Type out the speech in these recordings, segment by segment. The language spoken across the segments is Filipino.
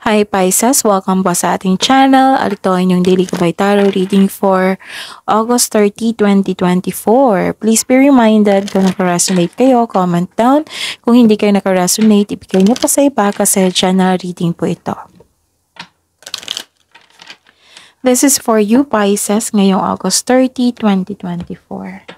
Hi Pisces! Welcome po sa ating channel. Ito ang inyong daily Gabay Tarot reading for August 30, 2024. Please be reminded kung naka-resonate kayo, comment down. Kung hindi kayo naka-resonate, ibigay niyo pa sa iba kasi channel reading po ito. This is for you Pisces ngayong August 30, 2024.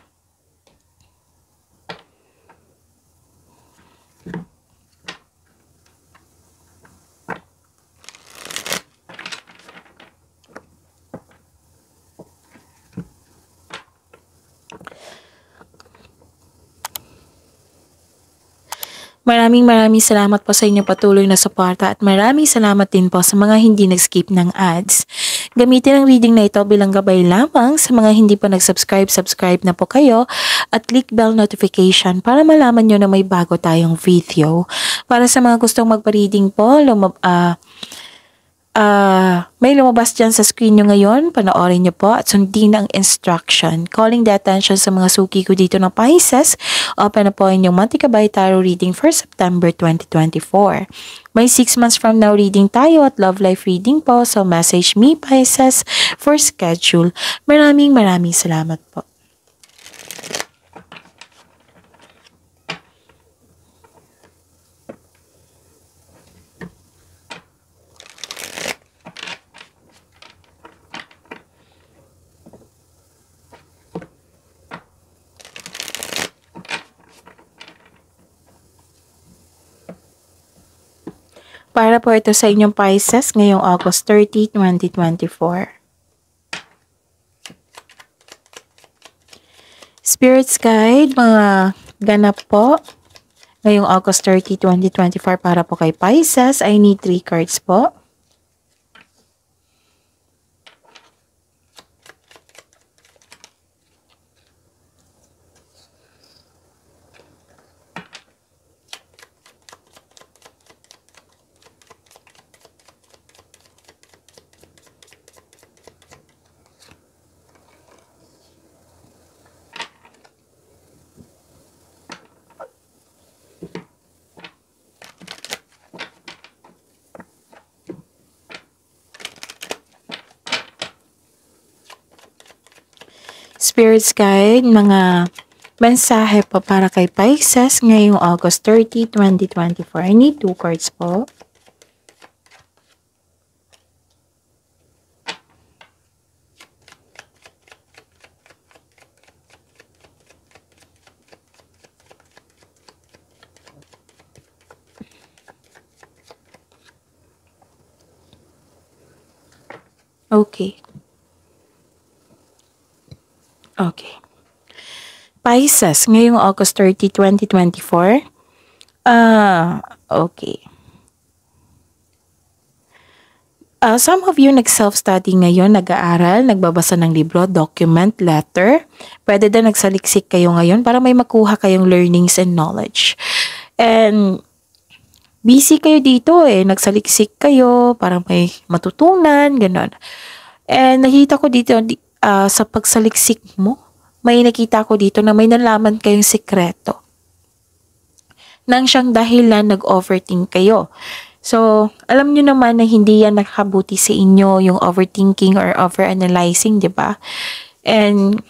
Maraming salamat po sa inyong patuloy na suporta at maraming salamat din po sa mga hindi nag-skip ng ads. Gamitin ang reading na ito bilang gabay lamang sa mga hindi pa subscribe na po kayo at click bell notification para malaman nyo na may bago tayong video. Para sa mga gustong magpa-reading po, may lumabas dyan sa screen nyo ngayon, panoorin nyo po at sundin ang instruction. Calling the attention sa mga suki ko dito ng Pisces, open na po inyong Monthly Gabay Tarot reading for September 2024. May 6 months from now reading tayo at love life reading po, so message me Pisces for schedule. Maraming salamat po. Para po ito sa inyong Pisces ngayong August 30, 2024. Spirits Guide, mga ganap po ngayong August 30, 2024 para po kay Pisces. I need 3 cards po. Spirits Guide, mga mensahe po para kay Pisces ngayong August 30, 2024. I need 2 cards po. Okay. Pisces, ngayong August 30, 2024. Okay. Some of you nag-self-study ngayon, nag-aaral, nagbabasa ng libro, document, letter. Pwede din nagsaliksik kayo ngayon para may makuha kayong learnings and knowledge. And busy kayo dito nagsaliksik kayo, para may matutunan, gano'n. And nakita ko dito, sa pagsaliksik mo, may nakita ko dito na may nalaman kayong sekreto. Nang siyang dahilan nag-overthink kayo. So, alam nyo naman na hindi yan nakabuti sa inyo, yung overthinking or overanalyzing, di ba? And,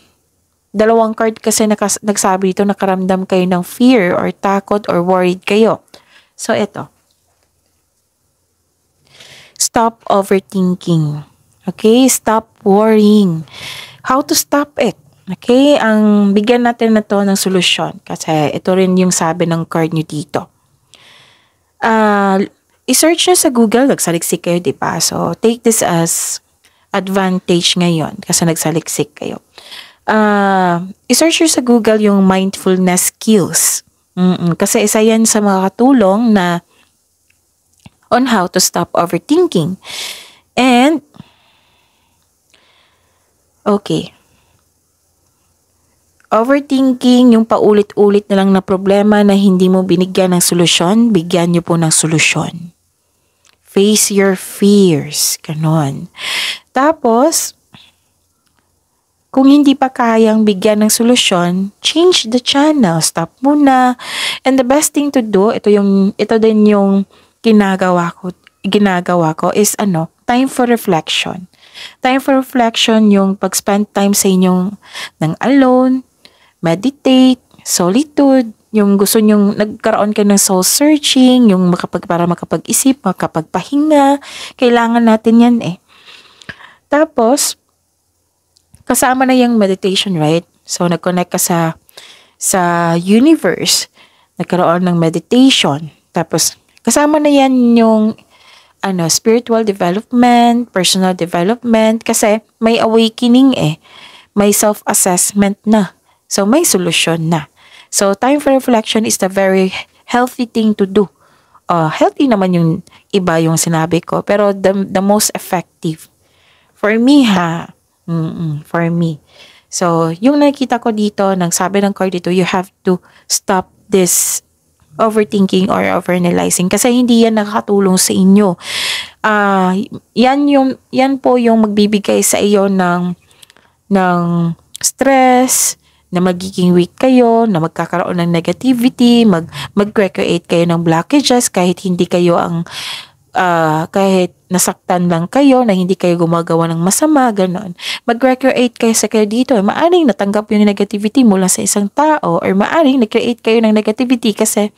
2 card kasi nagsabi dito, nakaramdam kayo ng fear or takot or worried kayo. So, ito. Stop overthinking. Okay? Stop worrying. How to stop it? Okay? Ang bigyan natin na to ng solusyon. Kasi ito rin yung sabi ng card nyo dito. I-search nyo sa Google. Nagsaliksik kayo, diba? So, take this as advantage ngayon. Kasi nagsaliksik kayo. I-search nyo sa Google yung mindfulness skills. Kasi isa yan sa mga katulong na on how to stop overthinking. And okay. Overthinking, yung paulit-ulit na lang na problema na hindi mo binigyan ng solusyon, bigyan nyo po ng solusyon. Face your fears. Ganon. Tapos, kung hindi pa kayang bigyan ng solusyon, change the channel. Stop muna. And the best thing to do, ito din yung ginagawa ko ginagawa ko is time for reflection. Time for reflection, yung pag-spend time sa inyong ng alone, meditate, solitude, yung gusto nyong nagkaroon ka ng soul searching, yung para makapag-isip, makapagpahinga. Kailangan natin yan eh. Tapos, kasama na yung meditation, right? So, nag-connect ka sa universe. Nagkaroon ng meditation. Tapos, kasama na yan yung spiritual development, personal development, kasi may awakening eh. May self-assessment na. So, may solusyon na. So, time for reflection is the very healthy thing to do. Healthy naman yung iba yung sinabi ko, pero the most effective. For me for me. So, yung nakita ko dito, sabi ng card dito, you have to stop this overthinking or overanalyzing kasi hindi yan nakakatulong sa inyo. Yan po yung magbibigay sa iyo ng stress, na magiging weak kayo, na magkakaroon ng negativity, mag-create kayo ng blockages kahit hindi kayo kahit nasaktan lang kayo, na hindi kayo gumagawa ng masama, ganon. Mag-recreate kayo dito. Maaring natanggap yung negativity mula sa isang tao or maaring nag-create kayo ng negativity kasi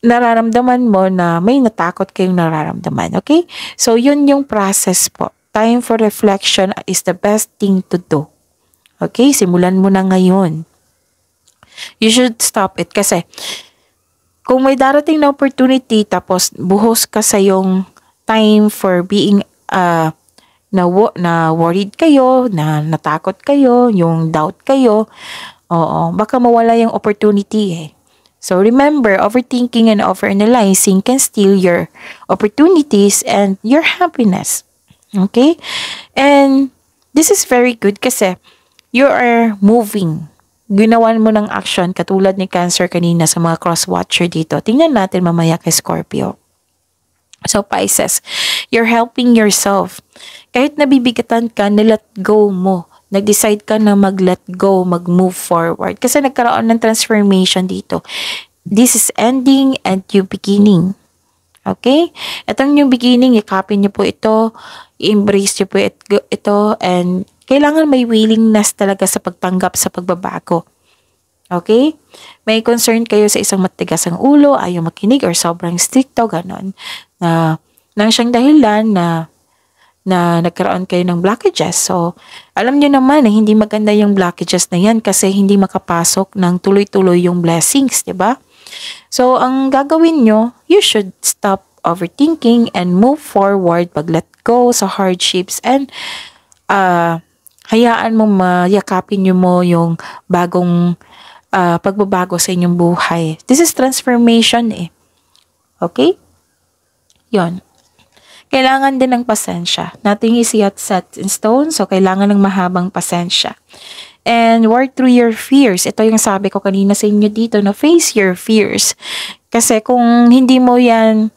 nararamdaman mo na may natakot kayong nararamdaman. Okay? So, yun yung process po. Time for reflection is the best thing to do. Okay? Simulan mo na ngayon. You should stop it kasi kung may darating na opportunity tapos buhos ka sa yung time for being na worried kayo, na natakot kayo, yung doubt kayo, baka mawala yung opportunity eh. So remember, overthinking and overanalyzing can steal your opportunities and your happiness. Okay? And this is very good kasi you are moving. Ginawan mo ng action katulad ni Cancer kanina sa mga cross-watcher dito. Tingnan natin mamaya kay Scorpio. So Pisces, you're helping yourself. Kahit nabibigatan ka, nilet go mo. Nag-decide ka na mag-let go, mag-move forward. Kasi nagkaroon ng transformation dito. This is ending and you beginning. Okay? Itong yung beginning, yakapin niyo po ito, i-embrace niyo po ito, and kailangan may willingness talaga sa pagtanggap sa pagbabago. Okay? May concern kayo sa isang matigas ang ulo, ayaw makinig, or sobrang stricto, ganon. Nang siyang dahilan na nagkaroon kayo ng blockages. So, alam niyo naman na hindi maganda yung blockages na yan kasi hindi makapasok ng tuloy-tuloy yung blessings, di ba? So, ang gagawin nyo, you should stop overthinking and move forward, pag-let go sa hardships, and hayaan mo mayakapin nyo mo yung bagong pagbabago sa inyong buhay. This is transformation eh. Okay? Yon. Kailangan din ng pasensya. Nothing is yet set in stone, so kailangan ng mahabang pasensya. And work through your fears. Ito yung sabi ko kanina sa inyo dito, na face your fears. Kasi kung hindi mo yan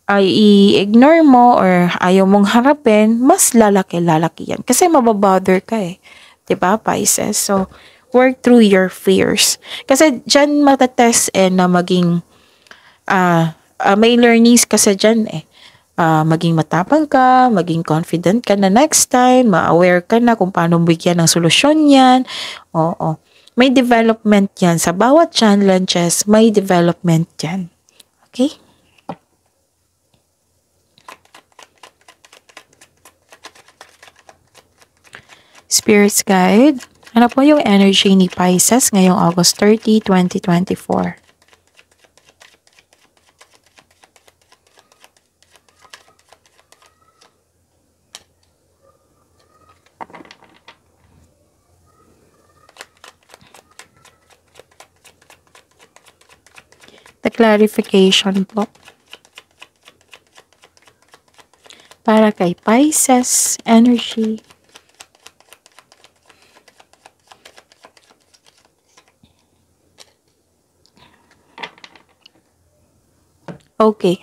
i-ignore mo or ayaw mong harapin, mas lalaki yan. Kasi mababother ka eh. Diba, Pisces? So, work through your fears. Kasi dyan matatest na maging, may learnings kasi dyan eh. Maging matapang ka, maging confident ka na next time, ma-aware ka na kung paano bigyan ng solusyon yan. Oo. May development yan. Sa bawat challenges, may development yan. Okay? Spirit's Guide. Ano po yung energy ni Pisces ngayong August 30, 2024? The clarification po. Para kay Pisces energy. Okay.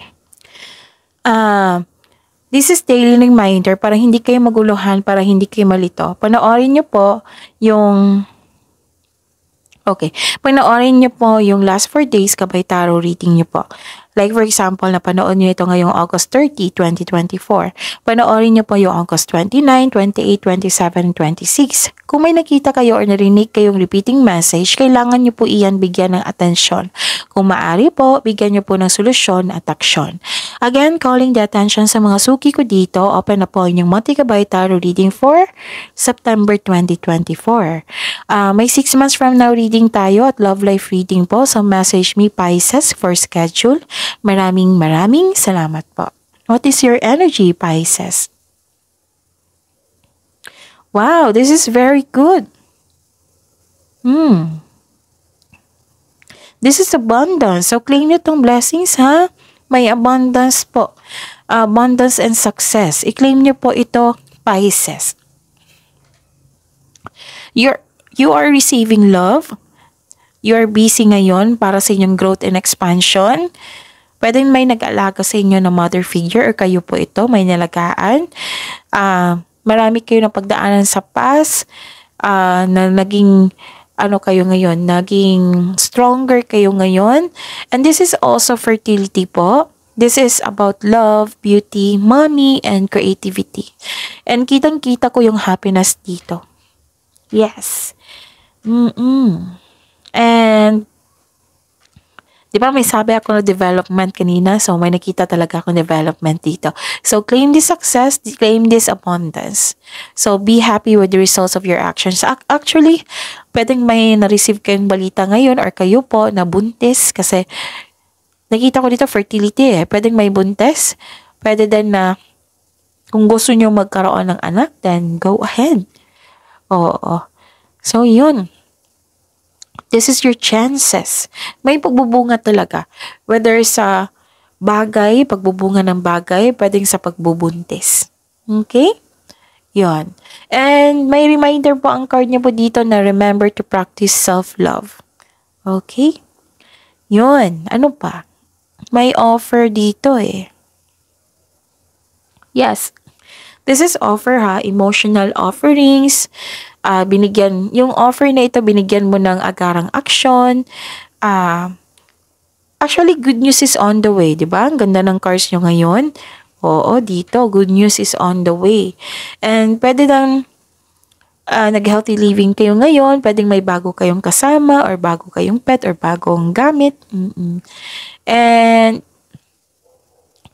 This is daily reminder para hindi kayo maguluhan, para hindi kayo malito. Panoorin nyo po yung panoorin nyo po yung last 4 days kabay tarot reading nyo po. Like for example, napanood nyo ito ngayong August 30, 2024. Panoorin nyo po yung August 29, 28, 27, 26. Kung may nakita kayo or narinig kayong repeating message, kailangan nyo po iyan bigyan ng atensyon. Kung maaari po, bigyan nyo po ng solusyon at aksyon. Again, calling the attention sa mga suki ko dito, open na po inyong Monte Gabay Tarot reading for September 2024. May 6 months from now reading tayo at love life reading po. So message me Pisces for schedule. Maraming salamat po. What is your energy, Pisces? Wow, this is very good. This is abundance. So claim nyo tong blessings, ha? May abundance po. Abundance and success. I-claim nyo po ito, Pisces. You are receiving love. You are busy ngayon para sa inyong growth and expansion. Pwede may nag-alaga sa inyo na mother figure or kayo po ito, may nalagaan. Marami kayo na pagdaanan sa past na naging kayo ngayon, naging stronger kayo ngayon. And this is also fertility po. This is about love, beauty, money, and creativity. And kitang-kita ko yung happiness dito. Yes. And di ba may sabi ako na development kanina? So may nakita talaga ako development dito. So claim this success, claim this abundance. So be happy with the results of your actions. Actually, pwedeng may na-receive kayong balita ngayon or kayo po na buntis kasi nakita ko dito fertility eh. Pwedeng may buntis. Pwede din na kung gusto nyo magkaroon ng anak, then go ahead. Oo. So yun. This is your chances. May pagbubunga talaga. Whether sa bagay, pagbubunga ng bagay, pwedeng sa pagbubuntis. Okay? Yon. And may reminder po ang card niya po dito na remember to practice self-love. Okay? Yon. Ano pa? May offer dito eh. Yes. This is offer ha. Emotional offerings. Yung offer na ito, binigyan mo ng agarang action. Actually, good news is on the way, di ba? Ang ganda ng cards nyo ngayon. Oo, dito, good news is on the way. And pwede lang nag-healthy living kayo ngayon. Pwedeng may bago kayong kasama or bago kayong pet or bagong gamit. And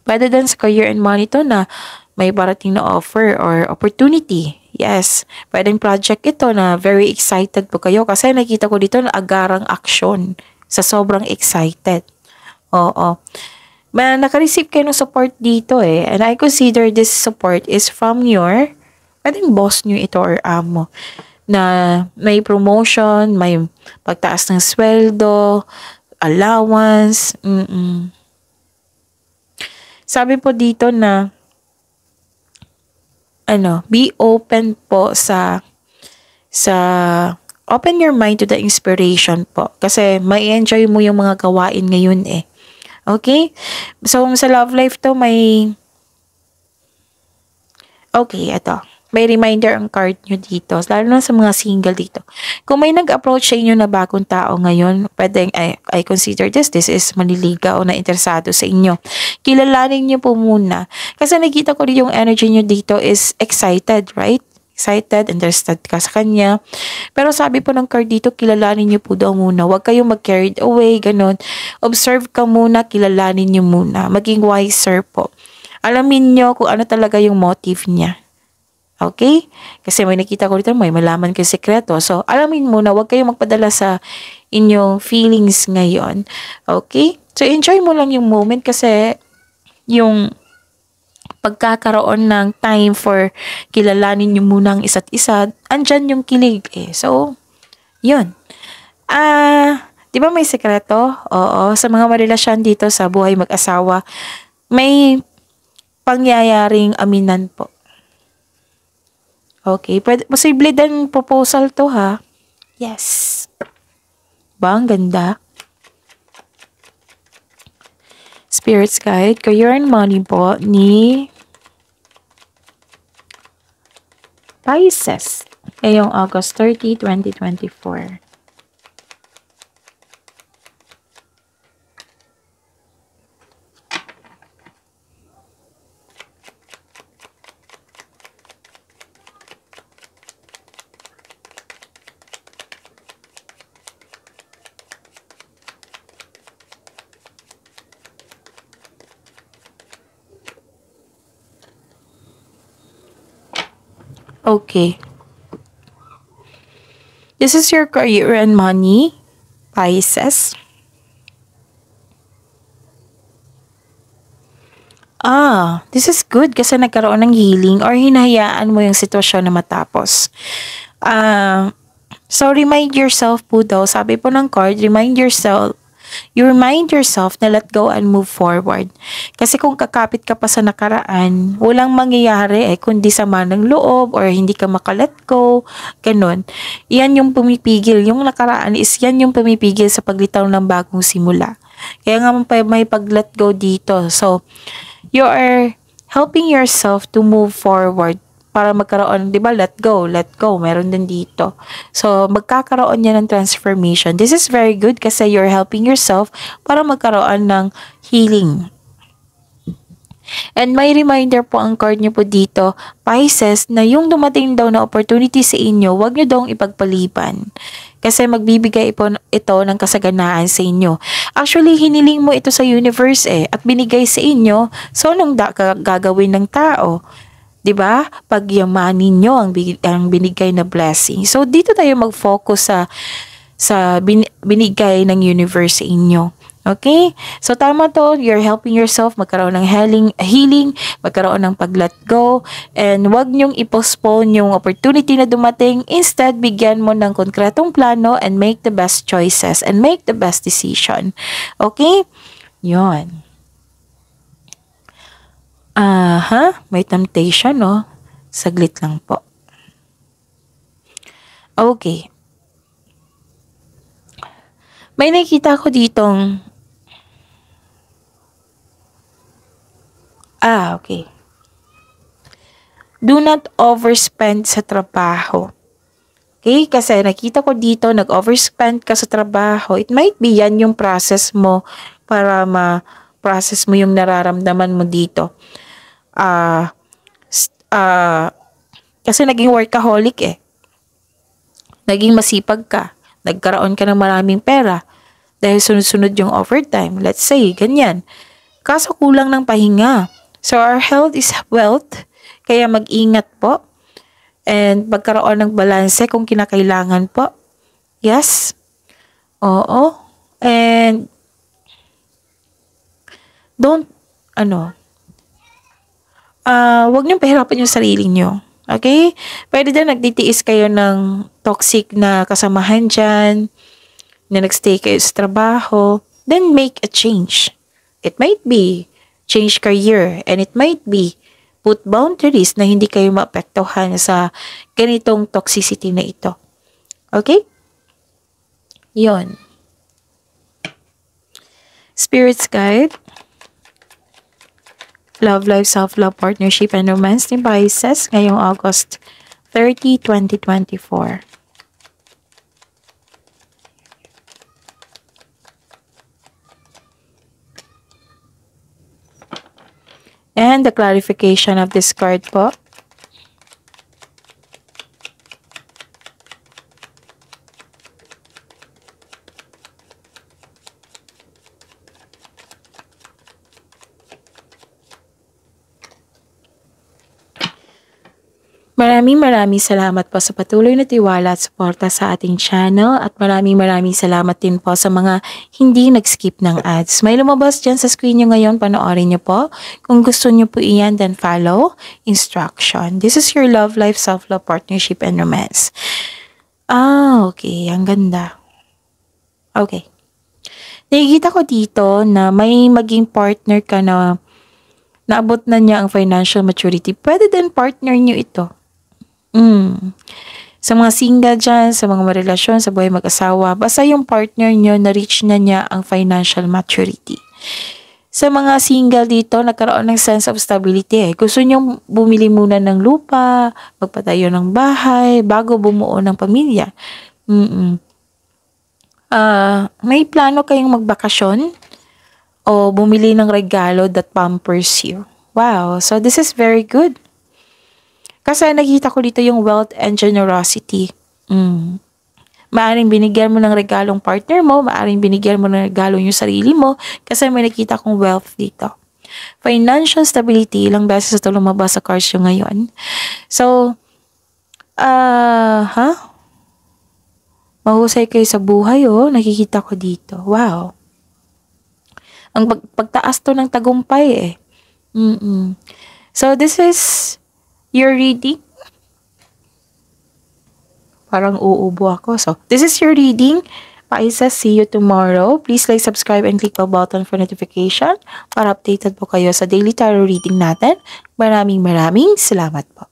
pwede din sa career and money to na may parating na offer or opportunity. Yes, pwedeng project ito na very excited po kayo kasi nakita ko dito na agarang action sa sobrang excited. Oo. Naka-receive kayo ng support dito eh. And I consider this support is from your, pwedeng boss nyo ito or amo, na may promotion, may pagtaas ng sweldo, allowance. Sabi po dito na be open po sa open your mind to the inspiration po. Kasi may enjoy mo yung mga gawain ngayon eh. Okay? So, sa love life to okay, ito. May reminder ang card nyo dito. Lalo na sa mga single dito. Kung may nag-approach sa inyo na bagong tao ngayon, pwedeng, I consider this is manliligaw o na interesado sa inyo. Kilalanin nyo po muna. Kasi nakita ko rin yung energy nyo dito is excited, right? Excited, interested ka sa kanya. Pero sabi po ng card dito, kilalanin nyo po daw muna. Huwag kayong mag-carried away, ganun. Observe ka muna, kilalanin nyo muna. Maging wiser po. Alamin nyo kung ano talaga yung motive niya. Okay? Kasi may nakita ko dito, may malaman kayo sekreto. So, alamin muna, huwag kayong magpadala sa inyong feelings ngayon. Okay? So, enjoy mo lang yung moment kasi yung pagkakaroon ng time for kilalanin nyo muna ang isa't isa, andyan yung kilig eh. So, yun. Di ba may sekreto? Oo. Sa mga marelasyon dito sa buhay mag-asawa, may pangyayaring aminan po. Okay, posible din proposal to ha. Yes. Ba, ang ganda. Spirit's Guide, career and money po ni Pisces. Ngayong August 30, 2024. Okay. This is your career and money, Pisces. This is good kasi nagkaroon ng healing or hinahayaan mo yung sitwasyon na matapos. So remind yourself po daw, sabi po ng card, you remind yourself na let go and move forward. Kasi kung kakapit ka pa sa nakaraan, walang mangyayari kundi sama ng loob or hindi ka makalet go, ganun. Yan yung pumipigil, yung nakaraan is yan yung pumipigil sa paglitaw ng bagong simula. Kaya nga may pag-let go dito. So, you are helping yourself to move forward para magkaroon, di ba, let go, meron din dito. So, magkakaroon yan ng transformation. This is very good kasi you're helping yourself para magkaroon ng healing. And may reminder po ang card nyo po dito, Pisces, na yung dumating daw na opportunity sa inyo, wag nyo daw ipagpaliban. Kasi magbibigay po ito ng kasaganaan sa inyo. Actually, hiniling mo ito sa universe at binigay sa inyo. So, anong gagawin ng tao? 'Di ba? Pagyamanin nyo ang binigay na blessing. So, dito tayo mag-focus sa binigay ng universe sa inyo. Okay? So, tama to. You're helping yourself magkaroon ng healing, magkaroon ng pag-let go, and wag nyong i-postpone yung opportunity na dumating. Instead, bigyan mo ng konkretong plano and make the best choices and make the best decision. Okay? Yon. May temptation, no? Saglit lang po. Okay. May nakita ko ditong okay. Do not overspend sa trabaho. Okay? Kasi nakita ko dito, nag-overspend ka sa trabaho. It might be yan yung process mo para ma-process mo yung nararamdaman mo dito. Kasi naging workaholic Naging masipag ka. Nagkaroon ka ng maraming pera. Dahil sunod-sunod yung overtime. Let's say, ganyan. Kaso kulang ng pahinga. So, our health is wealth. Kaya mag-ingat po. And magkaroon ng balanse kung kinakailangan po. Yes. Oo. And don't, wag niyong pahirapan yung sarili niyo. Okay? Pwede din nagtitiis kayo ng toxic na kasamahan dyan, na nagstay kayo sa trabaho, then make a change. It might be change career, and it might be put boundaries na hindi kayo maapektuhan sa ganitong toxicity na ito. Okay? Yon. Spirit's Guide. Love Life, Self-Love, Partnership, and Romance ni Pisces ngayong August 30, 2024. And the clarification of this card po. Maraming salamat po sa patuloy na tiwala at suporta sa ating channel at maraming salamat din po sa mga hindi nag-skip ng ads. May lumabas dyan sa screen nyo ngayon, panoorin nyo po. Kung gusto nyo po iyan, then follow instruction. This is your love life, self-love, partnership, and romance. Okay. Ang ganda. Okay. Nakikita ko dito na may maging partner ka na naabot na niya ang financial maturity. Pwede din partner nyo ito. Sa mga single dyan, sa mga relasyon, sa buhay mag-asawa, basta yung partner nyo na-reach na niya ang financial maturity. Sa mga single dito, nagkaroon ng sense of stability. Gusto nyo bumili muna ng lupa, magpatayo ng bahay, bago bumuo ng pamilya. May plano kayong magbakasyon o bumili ng regalo that pampers you. Wow, so this is very good. Kasi nakita ko dito yung wealth and generosity. Maaring binigyan mo ng regalong partner mo, maaring binigyan mo ng regalo yung sarili mo, kasi may nakita kong wealth dito. Financial stability, ilang beses ito lumabas sa cards yung ngayon. So, Ha? Mahusay kayo sa buhay, oh. Nakikita ko dito. Wow. Ang pagtaas to ng tagumpay, eh. So, this is your reading. Parang uubo ako. So, this is your reading. Paisa, see you tomorrow. Please like, subscribe, and click the button for notification para updated po kayo sa daily tarot reading natin. Maraming salamat po.